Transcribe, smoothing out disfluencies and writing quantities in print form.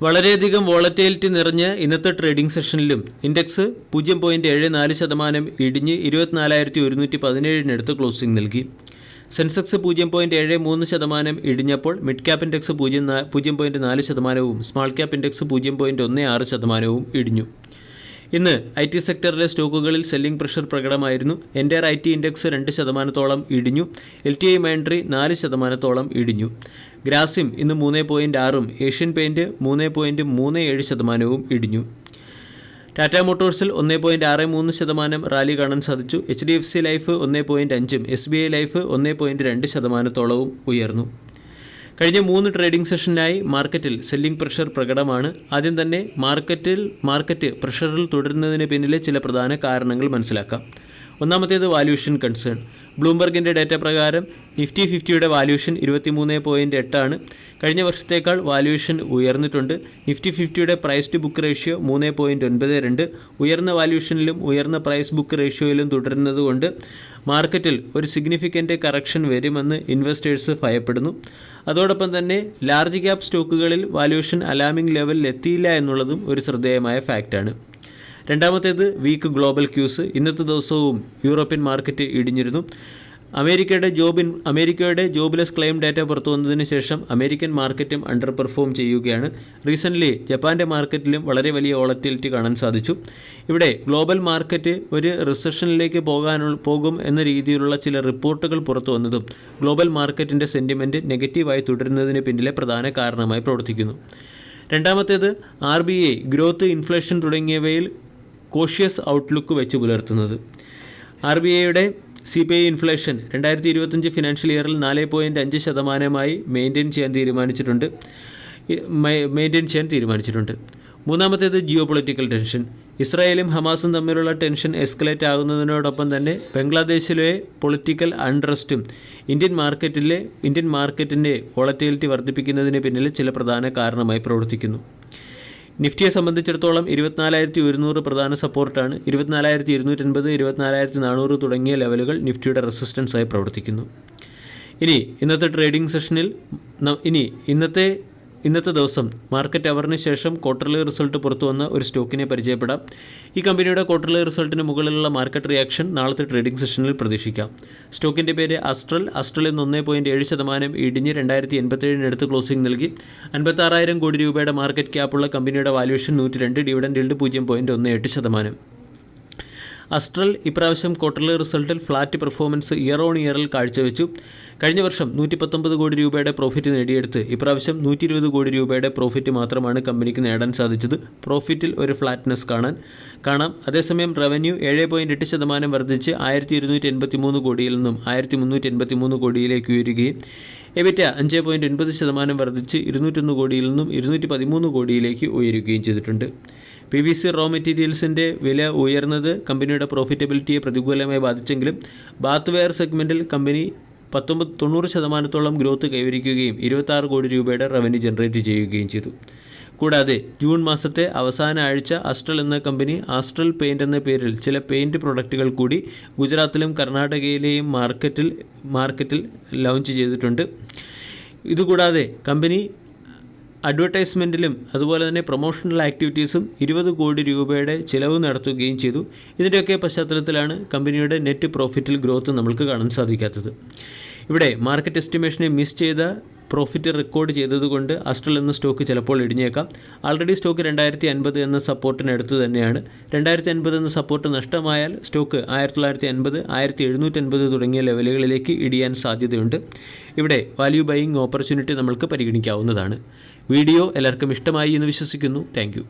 വളരെയധികം വോളറ്റിലിറ്റി നിറഞ്ഞ ഇന്നത്തെ ട്രേഡിംഗ് സെഷനിലും ഇൻഡെക്സ് 0.74% ഇടിഞ്ഞ് 24,117 ക്ലോസിംഗ് നൽകി. സെൻസെക്സ് 0.73% ഇടിഞ്ഞപ്പോൾ മിഡ് ക്യാപ് ഇൻഡെക്സ് 0.4%വും സ്മാൾ ക്യാപ് ഇൻഡെക്സ് 0.16%വും ഇടിഞ്ഞു. ഇന്ന് IT സെക്ടറിലെ സ്റ്റോക്കുകളിൽ സെല്ലിംഗ് പ്രഷർ പ്രകടമായിരുന്നു. എൻ്റയർ IT ഇൻഡെക്സ് 2% ഇടിഞ്ഞു. LTI മൈൻഡ്രി 4% ഇടിഞ്ഞു. ഗ്രാസിം ഇന്ന് 3.6%, ഏഷ്യൻ പെയിൻറ്റ് 3.37% ഇടിഞ്ഞു. ടാറ്റ മോട്ടോഴ്സിൽ 1.63% റാലി കാണാൻ സാധിച്ചു. HDFC ലൈഫ് 1.5%, SBI ലൈഫ് 1.2% ഉയർന്നു. കഴിഞ്ഞ 3 ട്രേഡിംഗ് സെഷനായി മാർക്കറ്റിൽ സെല്ലിംഗ് പ്രഷർ പ്രകടമാണ്. ആദ്യം തന്നെ മാർക്കറ്റ് പ്രഷറിൽ തുടരുന്നതിന് പിന്നിലെ ചില പ്രധാന കാരണങ്ങൾ മനസ്സിലാക്കാം. ഒന്നാമത്തേത് വാല്യൂഷൻ കൺസേൺ. ബ്ലൂംബർഗിൻ്റെ ഡേറ്റ പ്രകാരം നിഫ്റ്റി 50യുടെ വാല്യൂഷൻ 23.8 ആണ്. കഴിഞ്ഞ വർഷത്തേക്കാൾ വാല്യൂഷൻ ഉയർന്നിട്ടുണ്ട്. നിഫ്റ്റി 50യുടെ പ്രൈസ് ടു ബുക്ക് റേഷ്യോ 3.92. ഉയർന്ന വാല്യൂഷനിലും ഉയർന്ന പ്രൈസ് ബുക്ക് റേഷ്യോയിലും തുടരുന്നതുകൊണ്ട് മാർക്കറ്റിൽ ഒരു സിഗ്നിഫിക്കൻ്റ് കറക്ഷൻ വരുമെന്ന് ഇൻവെസ്റ്റേഴ്സ് ഭയപ്പെടുന്നു. അതോടൊപ്പം തന്നെ ലാർജ് ക്യാപ് സ്റ്റോക്കുകളിൽ വാല്യൂഷൻ അലാമിംഗ് ലെവലിൽ എത്തിയില്ല എന്നുള്ളതും ഒരു ശ്രദ്ധേയമായ ഫാക്റ്റാണ്. രണ്ടാമത്തേത് വീക്ക് ഗ്ലോബൽ ക്യൂസ്. ഇന്നത്തെ ദിവസവും യൂറോപ്യൻ മാർക്കറ്റ് ഇടിഞ്ഞിരുന്നു. അമേരിക്കയുടെ ജോബ്ലെസ് ക്ലെയിം ഡാറ്റ പുറത്തു വന്നതിന് ശേഷം അമേരിക്കൻ മാർക്കറ്റും അണ്ടർ പെർഫോം ചെയ്യുകയാണ്. റീസെൻ്റ്ലി ജപ്പാൻ്റെ മാർക്കറ്റിലും വളരെ വലിയ വോളറ്റിലിറ്റി കാണാൻ സാധിച്ചു. ഇവിടെ ഗ്ലോബൽ മാർക്കറ്റ് ഒരു റിസഷനിലേക്ക് പോകും എന്ന രീതിയിലുള്ള ചില റിപ്പോർട്ടുകൾ പുറത്തു വന്നതും ഗ്ലോബൽ മാർക്കറ്റിൻ്റെ സെൻറ്റിമെൻറ്റ് നെഗറ്റീവായി തുടരുന്നതിന് പിന്നിലെ പ്രധാന കാരണമായി പ്രവർത്തിക്കുന്നു. രണ്ടാമത്തേത് RBI ഗ്രോത്ത്, ഇൻഫ്ലേഷൻ തുടങ്ങിയവയിൽ കോഷ്യസ് ഔട്ട്ലുക്ക് വെച്ച് പുലർത്തുന്നത്. RBIയുടെ CPI ഇൻഫ്ലേഷൻ 2025 ഫിനാൻഷ്യൽ ഇയറിൽ 4.5% മെയിൻറ്റെയിൻ ചെയ്യാൻ തീരുമാനിച്ചിട്ടുണ്ട്. മൂന്നാമത്തേത് ജിയോ പൊളിറ്റിക്കൽ ടെൻഷൻ. ഇസ്രായേലും ഹമാസും തമ്മിലുള്ള ടെൻഷൻ എസ്കലേറ്റ് ആകുന്നതിനോടൊപ്പം തന്നെ ബംഗ്ലാദേശിലെ പൊളിറ്റിക്കൽ അൺട്രസ്റ്റും ഇന്ത്യൻ മാർക്കറ്റിൻ്റെ വോളറ്റിലിറ്റി വർദ്ധിപ്പിക്കുന്നതിന് പിന്നിൽ ചില പ്രധാന കാരണമായി പ്രവർത്തിക്കുന്നു. നിഫ്റ്റിയെ സംബന്ധിച്ചിടത്തോളം 24,100 പ്രധാന സപ്പോർട്ടാണ്. 24,280, 24,400 തുടങ്ങിയ ലെവലുകൾ നിഫ്റ്റിയുടെ റെസിസ്റ്റൻസായി പ്രവർത്തിക്കുന്നു. ഇന്നത്തെ ട്രേഡിംഗ് സെഷനിൽ ഇന്നത്തെ ദിവസം മാർക്കറ്റ് അവറിന് ശേഷം ക്വാർട്ടർലി റിസൾട്ട് പുറത്തു വന്ന ഒരു സ്റ്റോക്കിനെ പരിചയപ്പെടാം. ഈ കമ്പനിയുടെ ക്വാർട്ടർലി റിസൾട്ടിന് മുകളിലുള്ള മാർക്കറ്റ് റിയാക്ഷൻ നാളത്തെ ട്രേഡിംഗ് സെഷനിൽ പ്രതീക്ഷിക്കാം. സ്റ്റോക്കിൻ്റെ പേര് അസ്ട്രൽ ഇന്ന് 1.7% ഇടിഞ്ഞ് 2087 ക്ലോസിംഗ് നൽകി. 56,000 കോടി രൂപയുടെ മാർക്കറ്റ് ക്യാപ്പുള്ള കമ്പനിയുടെ വാല്യൂഷൻ 102, ഡിവിഡൻഡ് yield 0.18%. അസ്ട്രൽ ഇപ്രാവശ്യം ക്വാർട്ടർലി റിസൾട്ടിൽ ഫ്ലാറ്റ് പെർഫോമൻസ് ഇയർ ഓൺ ഇയറിൽ കാഴ്ചവെച്ചു. കഴിഞ്ഞ വർഷം 119 കോടി രൂപയുടെ പ്രോഫിറ്റ് നേടിയെടുത്ത് ഇപ്രാവശ്യം 120 കോടി രൂപയുടെ പ്രോഫിറ്റ് മാത്രമാണ് കമ്പനിക്ക് നേടാൻ സാധിച്ചത്. പ്രോഫിറ്റിൽ ഒരു ഫ്ലാറ്റ്നെസ് കാണാം. അതേസമയം റവന്യൂ 7.8% വർദ്ധിച്ച് 1,283 കോടിയിൽ നിന്നും 1,383 കോടിയിലേക്ക് ഉയരുകയും എബിറ്റ 5.9% വർദ്ധിച്ച് 201 കോടിയിൽ നിന്നും 213 കോടിയിലേക്ക് ഉയരുകയും ചെയ്തിട്ടുണ്ട്. PVC റോ മെറ്റീരിയൽസിൻ്റെ വില ഉയർന്നത് കമ്പനിയുടെ പ്രോഫിറ്റബിലിറ്റിയെ പ്രതികൂലമായി ബാധിച്ചെങ്കിലും ബാത്ത് വെയർ സെഗ്മെൻറ്റിൽ കമ്പനി 90% ഗ്രോത്ത് കൈവരിക്കുകയും 26 കോടി രൂപയുടെ റവന്യൂ ജനറേറ്റ് ചെയ്യുകയും ചെയ്തു. കൂടാതെ ജൂൺ മാസത്തെ അവസാന ആഴ്ച അസ്ട്രൽ എന്ന കമ്പനി ആസ്ട്രൽ പെയിൻറ്റ് എന്ന പേരിൽ ചില പെയിൻറ്റ് പ്രൊഡക്റ്റുകൾ കൂടി ഗുജറാത്തിലും കർണാടകയിലെയും മാർക്കറ്റിൽ ലോഞ്ച് ചെയ്തിട്ടുണ്ട്. ഇതുകൂടാതെ കമ്പനി അഡ്വർടൈസ്മെൻറ്റിലും അതുപോലെ തന്നെ പ്രൊമോഷണൽ ആക്ടിവിറ്റീസും 20 കോടി രൂപയുടെ ചിലവ് നടത്തുകയും ചെയ്തു. ഇതിൻ്റെയൊക്കെ പശ്ചാത്തലത്തിലാണ് കമ്പനിയുടെ നെറ്റ് പ്രോഫിറ്റിൽ ഗ്രോത്ത് നമ്മൾക്ക് കാണാൻ സാധിക്കാത്തത്. ഇവിടെ മാർക്കറ്റ് എസ്റ്റിമേഷനെ മിസ് ചെയ്ത പ്രോഫിറ്റ് റെക്കോർഡ് ചെയ്തതുകൊണ്ട് അസ്ട്രൽ എന്ന സ്റ്റോക്ക് ചിലപ്പോൾ ഇടിഞ്ഞേക്കാം. ആൾറെഡി സ്റ്റോക്ക് 2050 എന്ന സപ്പോർട്ടിനടുത്ത് തന്നെയാണ്. 2050 എന്ന സപ്പോർട്ട് നഷ്ടമായാൽ സ്റ്റോക്ക് 1950, 1750 തുടങ്ങിയ ലെവലുകളിലേക്ക് ഇടിയാൻ സാധ്യതയുണ്ട്. ഇവിടെ വാല്യൂ ബൈയിങ് ഓപ്പർച്യൂണിറ്റി നമ്മൾക്ക് പരിഗണിക്കാവുന്നതാണ്. വീഡിയോ എല്ലാവർക്കും ഇഷ്ടമായി എന്ന് വിശ്വസിക്കുന്നു. താങ്ക്